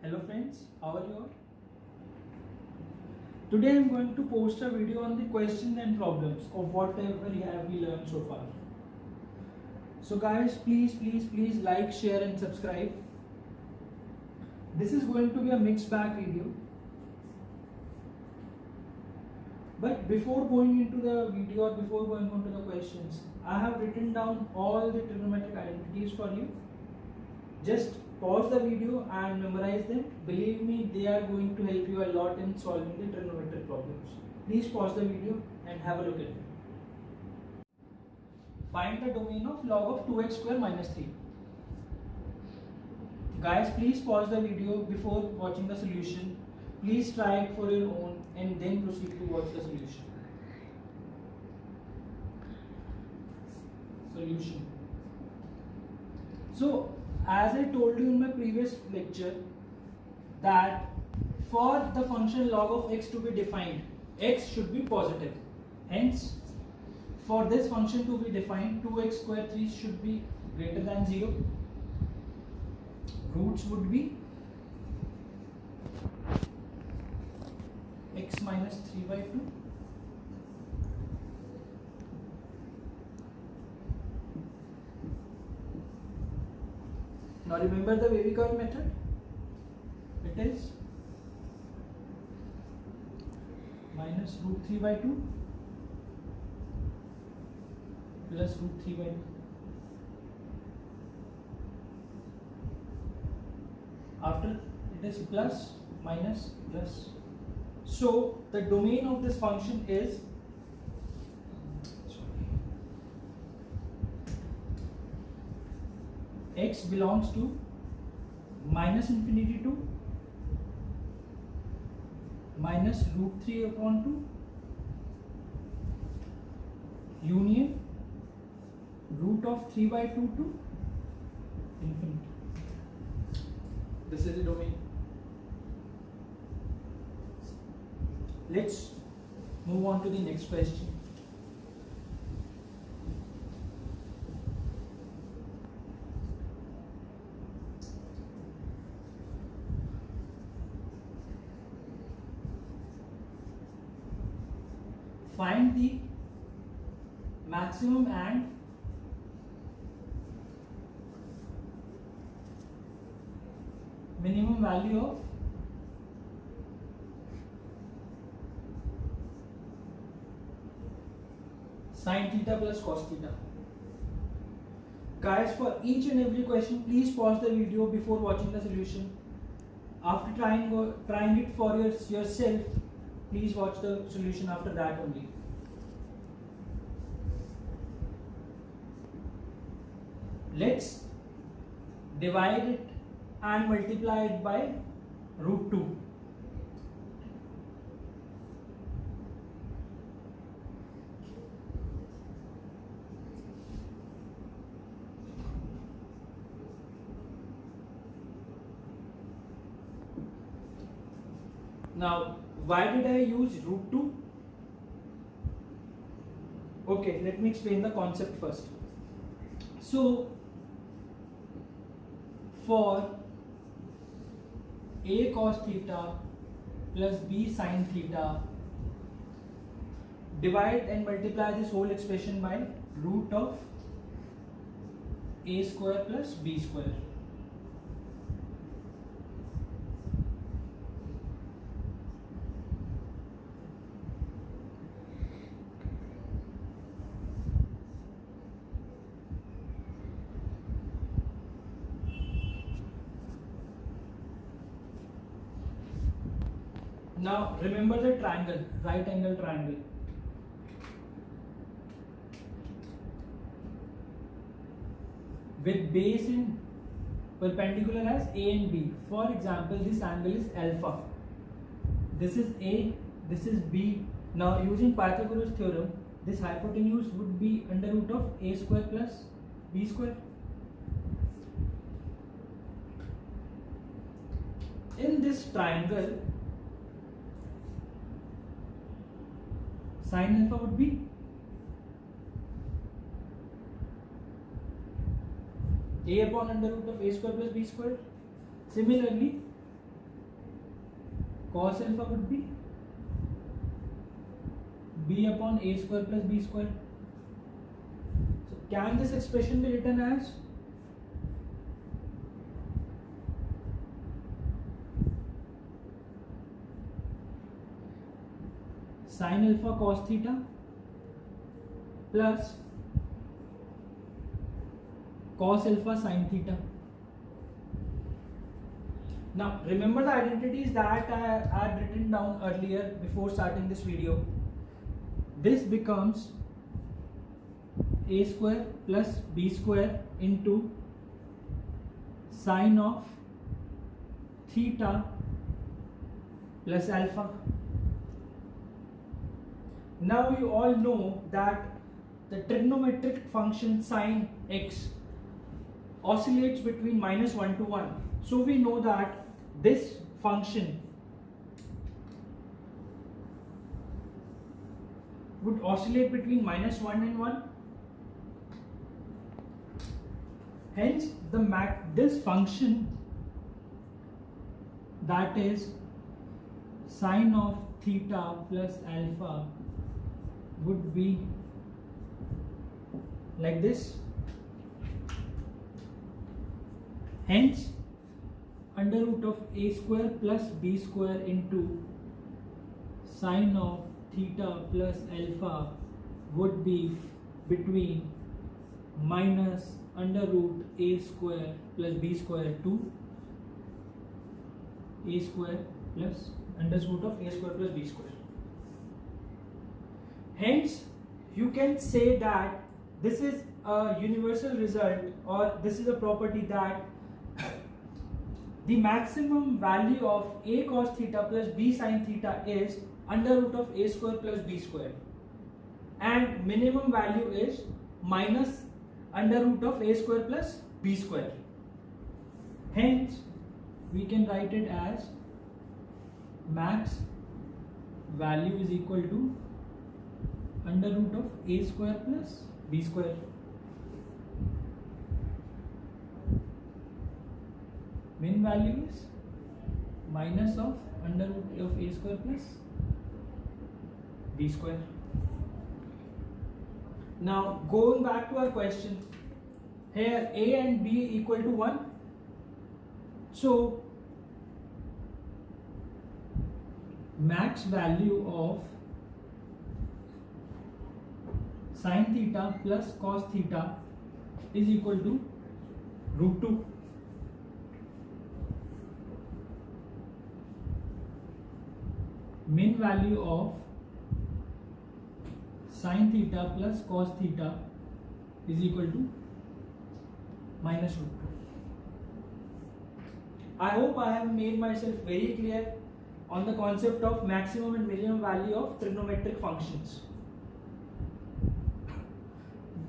Hello friends, how are you all? Today I am going to post a video on the questions and problems of whatever we learned so far. So guys, please like, share and subscribe. This is going to be a mixed bag video. But before going into the video or before going on to the questions, I have written down all the trigonometric identities for you. Just pause the video and memorize them. Believe me, they are going to help you a lot in solving the trigonometric problems. Please pause the video and have a look at it. Find the domain of log of 2x square minus 3. Guys, please pause the video before watching the solution. Please try it for your own and then proceed to watch the solution. So, as I told you in my previous lecture, that for the function log of x to be defined, x should be positive. Hence, for this function to be defined, 2x square 3 should be greater than 0. Roots would be x minus 3 by 2. Now remember the wavy curve method? It is minus root 3 by 2 plus root 3 by 2. After it is plus, minus, plus. So the domain of this function is x belongs to minus infinity to minus root 3 upon 2 union root of 3 by 2 to infinity. This is the domain. Let's move on to the next question. Find the maximum and minimum value of sin theta plus cos theta. Guys, for each and every question, please pause the video before watching the solution. After trying it for yourself, please watch the solution after that only. Let's divide it and multiply it by root 2. Now, why did I use root 2? Okay, let me explain the concept first. So, for a cos theta plus b sin theta, divide and multiply this whole expression by root of a square plus b square. Now remember the triangle, right angle triangle. With base in perpendicular as A and B. For example, this angle is alpha. This is A, this is B. Now using Pythagoras theorem, this hypotenuse would be under root of A square plus B square. In this triangle, sin alpha would be a upon under root of a square plus b square. Similarly, cos alpha would be b upon a square plus b square. So can this expression be written as sin alpha cos theta plus cos alpha sin theta? Now remember the identities that I had written down earlier before starting this video. This becomes a square plus b square into sine of theta plus alpha. Now you all know that the trigonometric function sin x oscillates between -1 to 1. So we know that this function would oscillate between -1 and 1. Hence this function, that is sine of theta plus alpha, would be like this. Hence under root of a square plus b square into sine of theta plus alpha would be between minus under root a square plus b square to a square plus under root of a square plus b square. Hence you can say that this is a universal result, or this is a property that the maximum value of a cos theta plus b sin theta is under root of a square plus b square, and minimum value is minus under root of a square plus b square. Hence we can write it as max value is equal to under root of a square plus b square. Min value is minus of under root of a square plus b square. Now going back to our question, here a and b equal to 1. So max value of sin theta plus cos theta is equal to root 2. Min value of sin theta plus cos theta is equal to minus root 2. I hope I have made myself very clear on the concept of maximum and minimum value of trigonometric functions.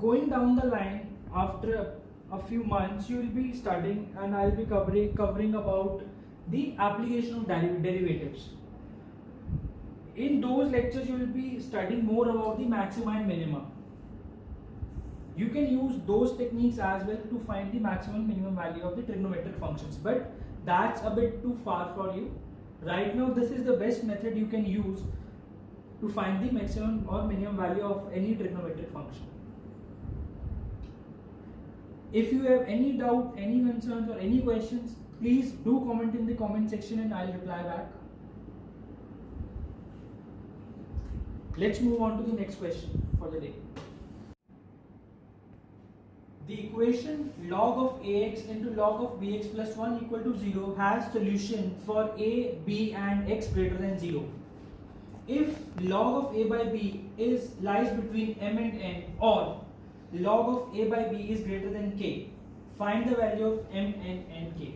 Going down the line, after a few months you will be studying, and I will be covering about the application of derivatives. In those lectures you will be studying more about the maxima and minima. You can use those techniques as well to find the maximum and minimum value of the trigonometric functions, but that's a bit too far for you. Right now this is the best method you can use to find the maximum or minimum value of any trigonometric function. If you have any doubt, any concerns or any questions, please do comment in the comment section and I'll reply back. Let's move on to the next question for the day. The equation log of ax into log of bx plus 1 equal to 0 has solution for a, b and x greater than 0. If log of a by b lies between m and n, or log of a by b is greater than k, find the value of m, n and k.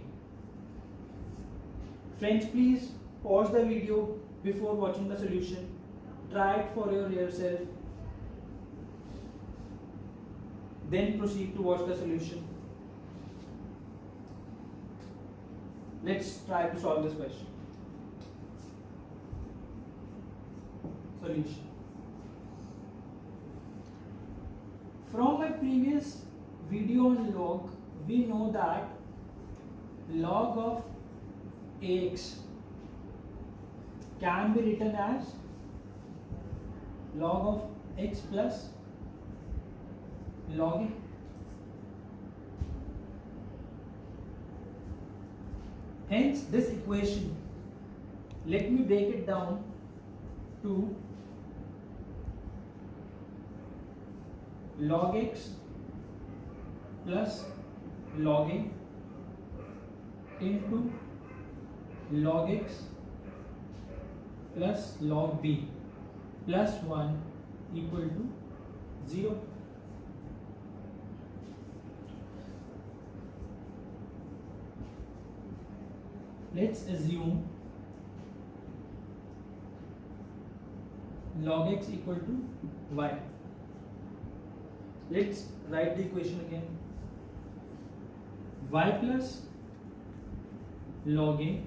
Friends, please pause the video before watching the solution. Try it for yourself. Then proceed to watch the solution. Let's try to solve this question. Solution. From my previous video on log, we know that log of ax can be written as log of x plus log a. Hence this equation, let me break it down to log x plus log a into log x plus log b plus 1 equal to 0. Let's assume log x equal to y. Let's write the equation again. Y plus log a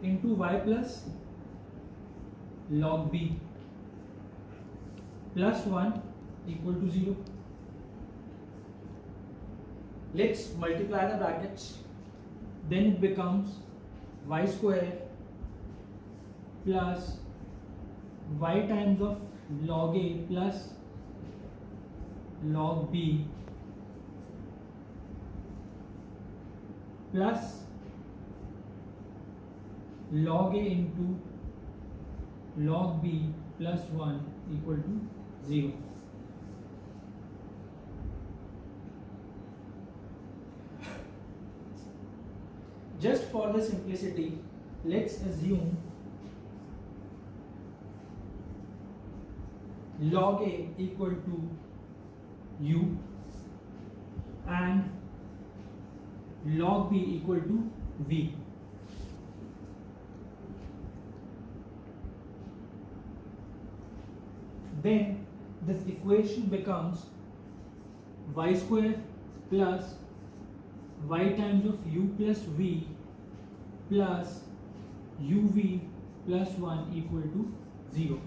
into y plus log b plus 1 equal to 0. Let's multiply the brackets. Then it becomes y square plus y times of log a plus log b plus log a into log b plus 1 equal to 0. Just for the simplicity, let's assume log a equal to u and log b equal to v. Then this equation becomes y square plus y times of u plus v plus uv plus 1 equal to 0.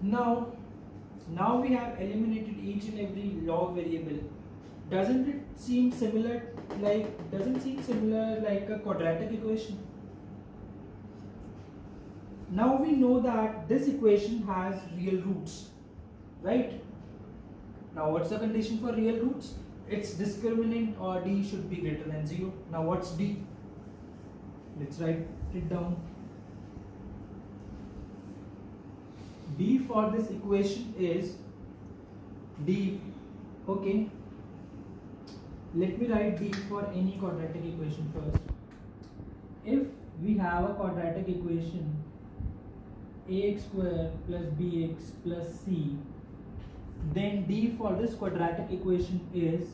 Now we have eliminated each and every log variable. Doesn't it seem similar like a quadratic equation? Now we know that this equation has real roots, right? Now what's the condition for real roots? Its discriminant or d should be greater than 0. Now what's d? Let's write it down. D for this equation is d. Okay, let me write d for any quadratic equation first. If we have a quadratic equation ax square plus bx plus c, then d for this quadratic equation is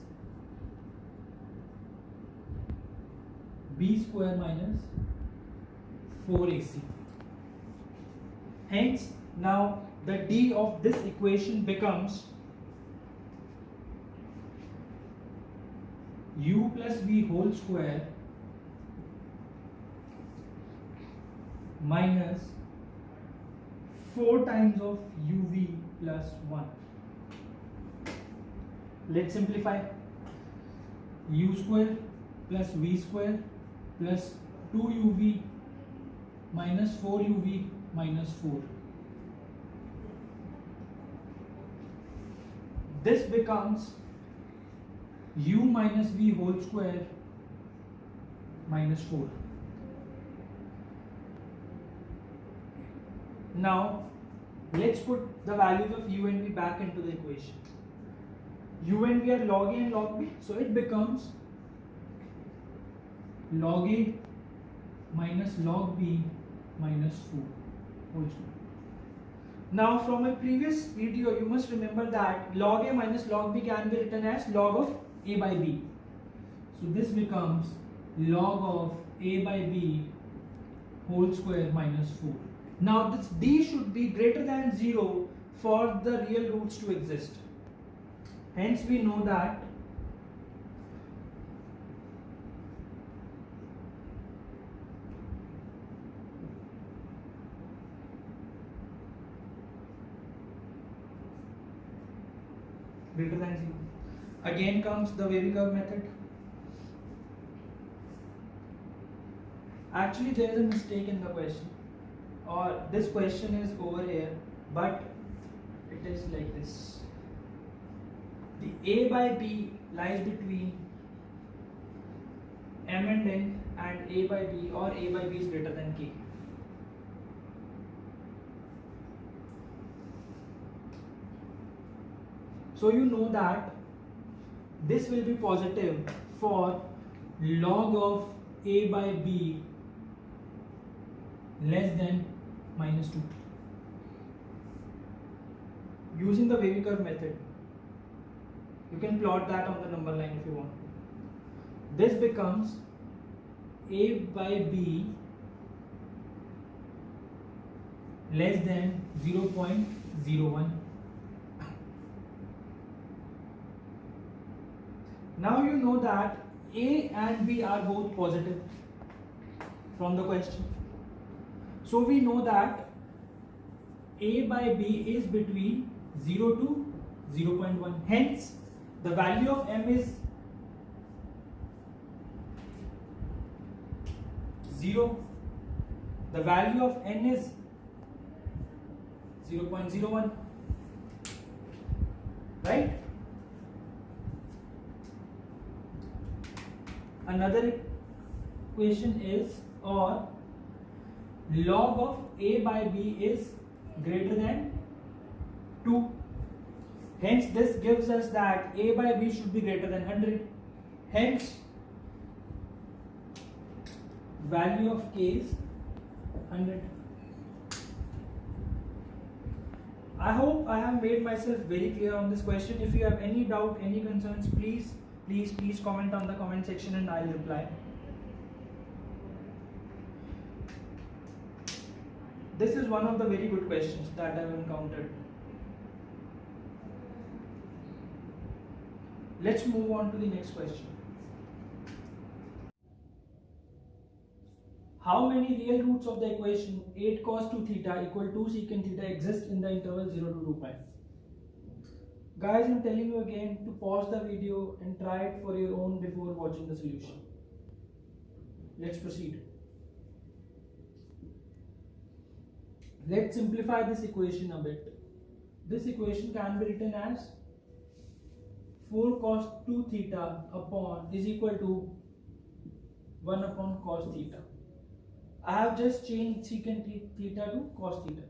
b square minus 4ac. Hence, now the d of this equation becomes u plus v whole square minus 4 times of uv plus 1. Let's simplify. U square plus v square plus 2uv minus 4uv minus 4. This becomes u minus v whole square minus 4. Now let's put the values of u and v back into the equation. U and v are log a and log b, so it becomes log a minus log b minus 4 whole square. Now from my previous video you must remember that log a minus log b can be written as log of a by b. So this becomes log of a by b whole square minus 4. Now this d should be greater than 0 for the real roots to exist. Hence we know that greater than 0. Again comes the wavy curve method. Actually, there is a mistake in the question, or this question is over here, but it is like this. The A by B lies between M and N, and A by B or A by B is greater than K. So you know that this will be positive for log of A by B less than -2. Using the wavy curve method, you can plot that on the number line if you want. This becomes A by B less than 0.01. Now you know that A and B are both positive from the question. So we know that A by B is between 0 to 0.1. Hence, the value of M is 0. The value of N is 0.01. Right? Another equation is, or log of A by B is greater than 2. Hence this gives us that A by B should be greater than 100. Hence value of K is 100. I hope I have made myself very clear on this question. If you have any doubt, any concerns, please comment on the comment section and I'll reply. This is one of the very good questions that I've encountered. Let's move on to the next question. How many real roots of the equation 8 cos 2 theta equal 2 secant theta exist in the interval 0 to 2 pi? Guys, I'm telling you again to pause the video and try it for your own before watching the solution. Let's proceed. Let's simplify this equation a bit. This equation can be written as 4 cos 2 theta upon is equal to 1 upon cos theta. I have just changed secant theta to cos theta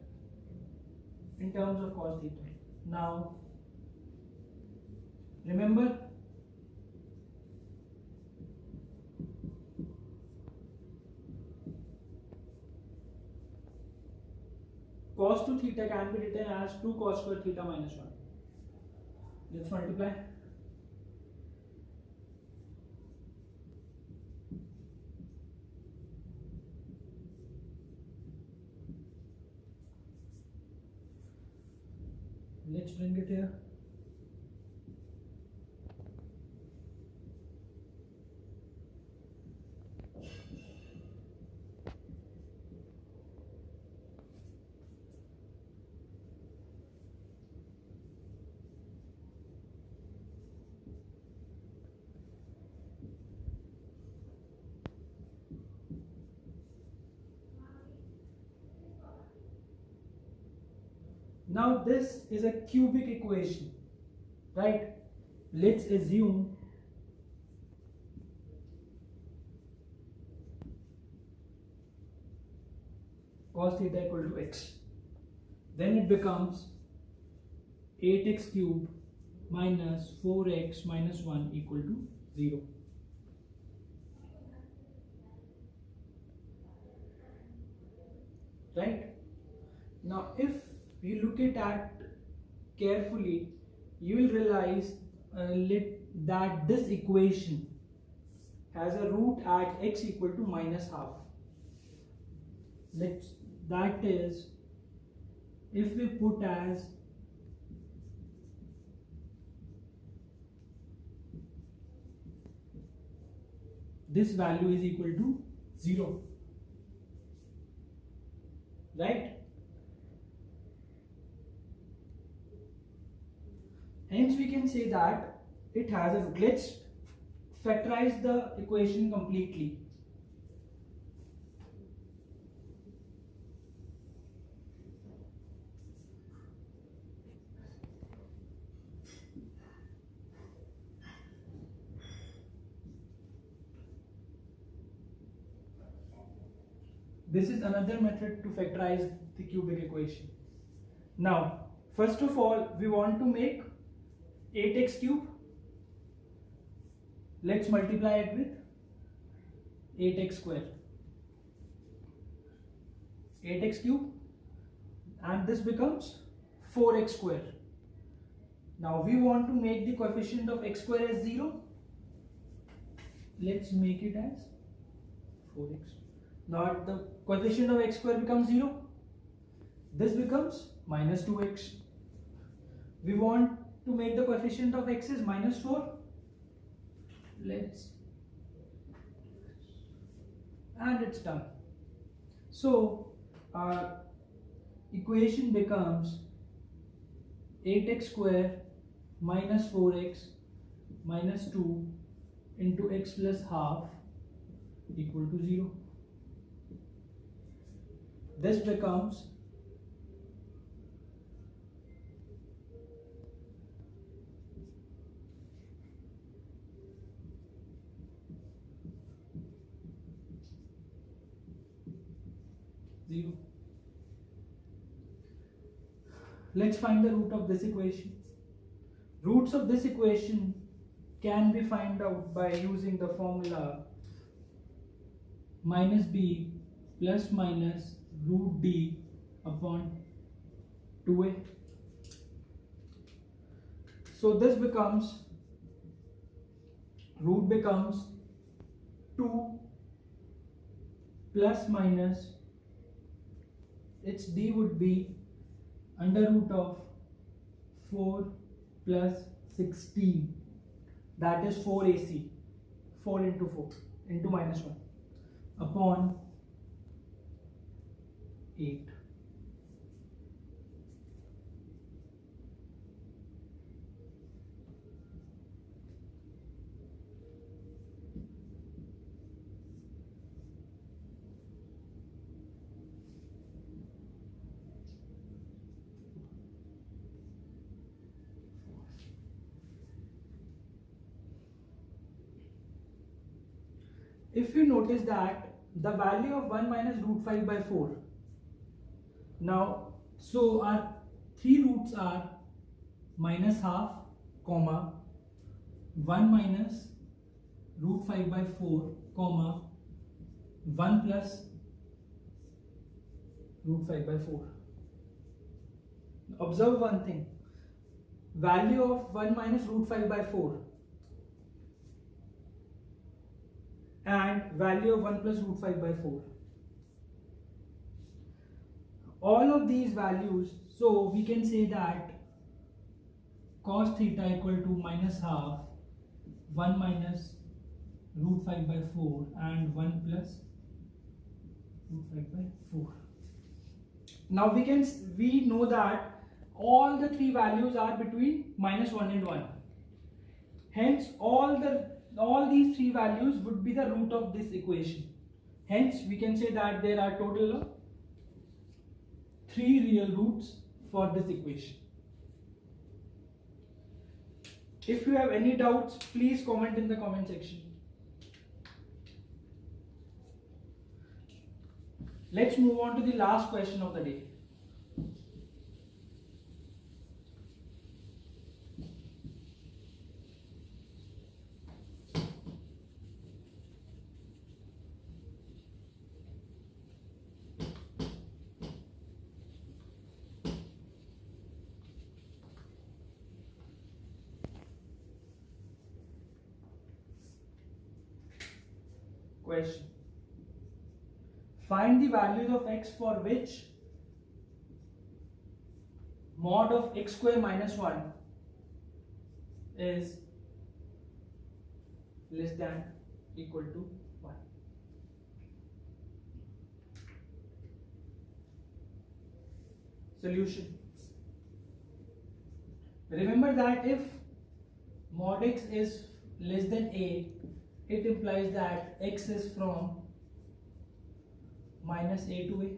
in terms of cos theta. Now remember, cos 2 theta can be written as 2 cos square theta minus 1. Let's multiply. Let's bring it here. Now this is a cubic equation, right? Let's assume cos theta equal to x. Then it becomes 8x cubed minus 4x minus 1 equal to 0. Right? Now if you look at that carefully, you will realize that this equation has a root at x equal to minus half. That is, if we put as this value is equal to 0, right? Hence we can say that it has a root. Let's factorize the equation completely. This is another method to factorize the cubic equation. Now, first of all, we want to make 8x cube. Let's multiply it with 8x square. 8x cube, and this becomes 4x square. Now we want to make the coefficient of x square as 0. Let's make it as 4x. Now the coefficient of x square becomes 0. This becomes minus 2x. We want to make the coefficient of x is minus 4. And it's done. So our equation becomes 8x square minus 4x minus 2 into x plus half equal to 0. This becomes 0. Let's find the root of this equation. Roots of this equation can be found out by using the formula minus b plus minus root d upon 2a. So this becomes, root becomes 2 plus minus, its d would be under root of 4 plus 16, that is 4ac, 4 into 4 into minus 1 upon 8. If you notice that the value of 1 minus root 5 by 4, now so our three roots are minus half, comma 1 minus root 5 by 4, comma 1 plus root 5 by 4. Observe one thing, value of 1 minus root 5 by 4 and value of 1 plus root 5 by 4. All of these values, so we can say that cos theta equal to minus half 1 minus root 5 by 4 and 1 plus root 5 by 4. Now we know that all the three values are between minus 1 and 1. Hence all these three values would be the root of this equation. Hence we can say that there are total of 3 real roots for this equation. If you have any doubts, please comment in the comment section. Let's move on to the last question of the day. Question. Find the values of x for which mod of x square minus 1 is less than equal to 1. Solution. Remember that if mod x is less than a, it implies that x is from minus a to a.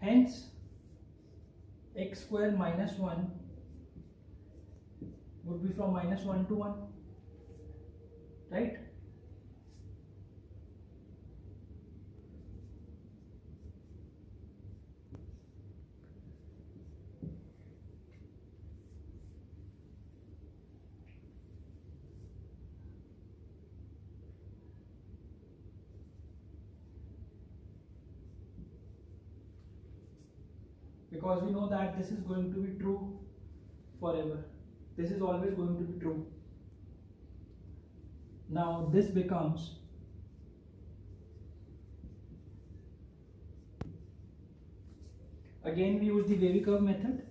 Hence, x square minus 1 would be from minus 1 to 1, right? because we know that this is going to be true forever. This is always going to be true. Now this becomes again we use the wavy curve method.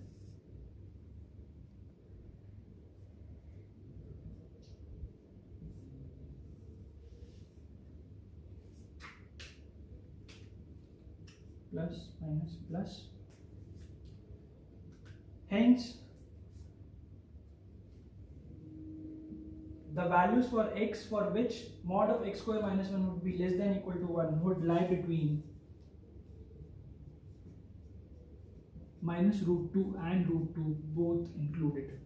Plus minus plus. Hence the values for x for which mod of x square minus 1 would be less than equal to 1 would lie between minus root 2 and root 2 both included.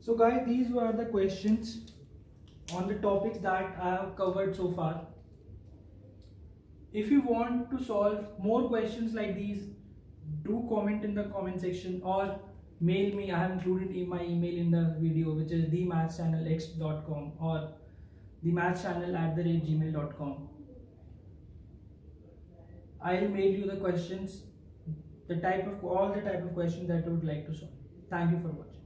So guys, these were the questions on the topics that I have covered so far. If you want to solve more questions like these, do comment in the comment section or mail me. I have included my email in the video, which is themathschannelx.com or themathschannel@gmail.com. I'll mail you the questions, all the type of questions that you would like to solve. Thank you for watching.